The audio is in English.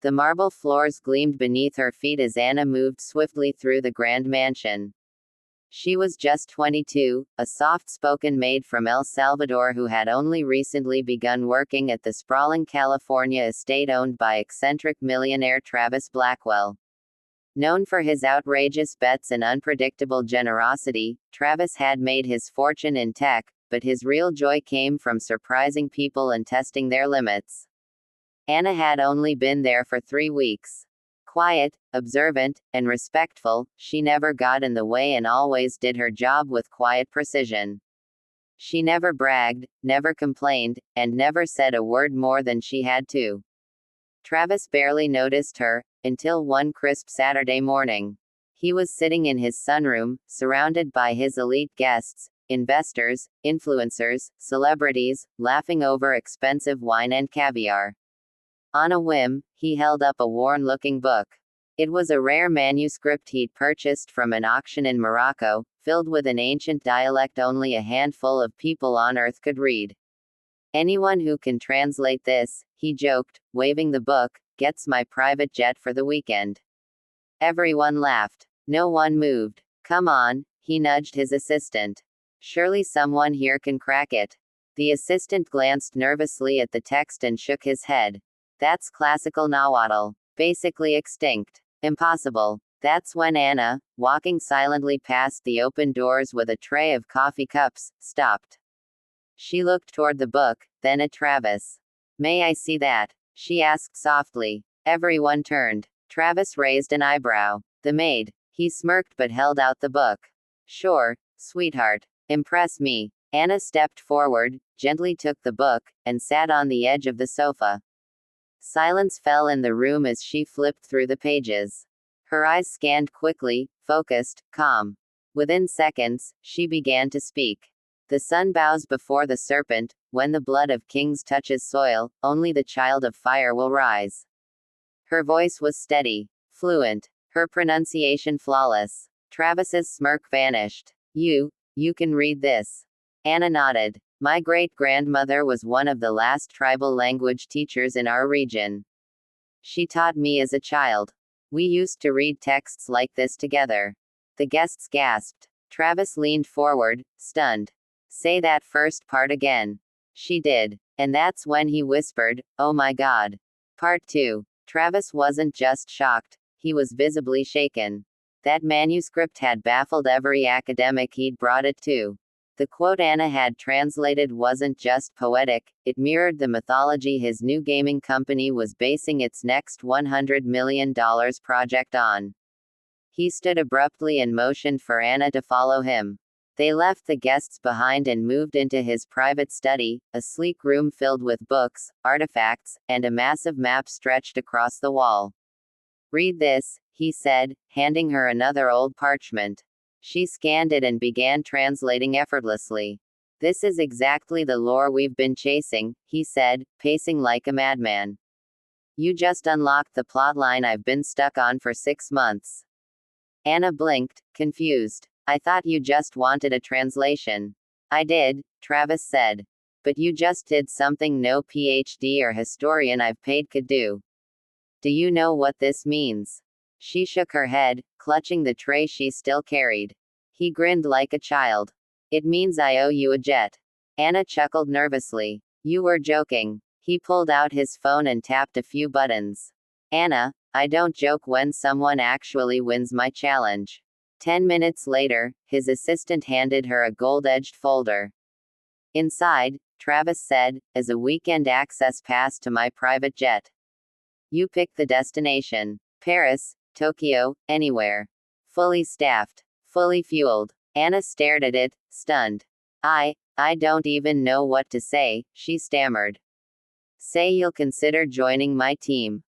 The marble floors gleamed beneath her feet as Anna moved swiftly through the grand mansion. She was just 22, a soft-spoken maid from El Salvador who had only recently begun working at the sprawling California estate owned by eccentric millionaire Travis Blackwell. Known for his outrageous bets and unpredictable generosity, Travis had made his fortune in tech, but his real joy came from surprising people and testing their limits. Anna had only been there for 3 weeks. Quiet, observant, and respectful, she never got in the way and always did her job with quiet precision. She never bragged, never complained, and never said a word more than she had to. Travis barely noticed her, until one crisp Saturday morning. He was sitting in his sunroom, surrounded by his elite guests, investors, influencers, celebrities, laughing over expensive wine and caviar. On a whim, he held up a worn-looking book. It was a rare manuscript he'd purchased from an auction in Morocco, filled with an ancient dialect only a handful of people on Earth could read. "Anyone who can translate this," he joked, waving the book, "gets my private jet for the weekend." Everyone laughed. No one moved. "Come on," he nudged his assistant. "Surely someone here can crack it." The assistant glanced nervously at the text and shook his head. "That's classical Nahuatl. Basically extinct. Impossible." That's when Anna, walking silently past the open doors with a tray of coffee cups, stopped. She looked toward the book, then at Travis. "May I see that?" she asked softly. Everyone turned. Travis raised an eyebrow. "The maid." He smirked but held out the book. "Sure, sweetheart. Impress me." Anna stepped forward, gently took the book, and sat on the edge of the sofa. Silence fell in the room as she flipped through the pages. Her eyes scanned quickly, focused, calm. Within seconds, she began to speak. "The sun bows before the serpent. When the blood of kings touches soil, only the child of fire will rise." Her voice was steady, fluent, her pronunciation flawless. Travis's smirk vanished. You can read this." Anna nodded. "My great-grandmother was one of the last tribal language teachers in our region. She taught me as a child. We used to read texts like this together." The guests gasped. Travis leaned forward, stunned. "Say that first part again." She did. And that's when he whispered, "Oh my God." Part 2. Travis wasn't just shocked, he was visibly shaken. That manuscript had baffled every academic he'd brought it to. The quote Anna had translated wasn't just poetic, it mirrored the mythology his new gaming company was basing its next $100 million project on. He stood abruptly and motioned for Anna to follow him. They left the guests behind and moved into his private study, a sleek room filled with books, artifacts, and a massive map stretched across the wall. "Read this," he said, handing her another old parchment. She scanned it and began translating effortlessly. "This is exactly the lore we've been chasing," he said, pacing like a madman. "You just unlocked the plotline I've been stuck on for 6 months." Anna blinked, confused. "I thought you just wanted a translation." "I did," Travis said. "But you just did something no PhD or historian I've paid could do." "Do you know what this means?" She shook her head, clutching the tray she still carried. He grinned like a child. "It means I owe you a jet." Anna chuckled nervously. "You were joking." He pulled out his phone and tapped a few buttons. "Anna, I don't joke when someone actually wins my challenge." 10 minutes later, his assistant handed her a gold-edged folder. Inside, Travis said, "As a weekend access pass to my private jet. You pick the destination. Paris, Tokyo, anywhere. Fully staffed. Fully fueled." Anna stared at it, stunned. I don't even know what to say," she stammered. "Say you'll consider joining my team."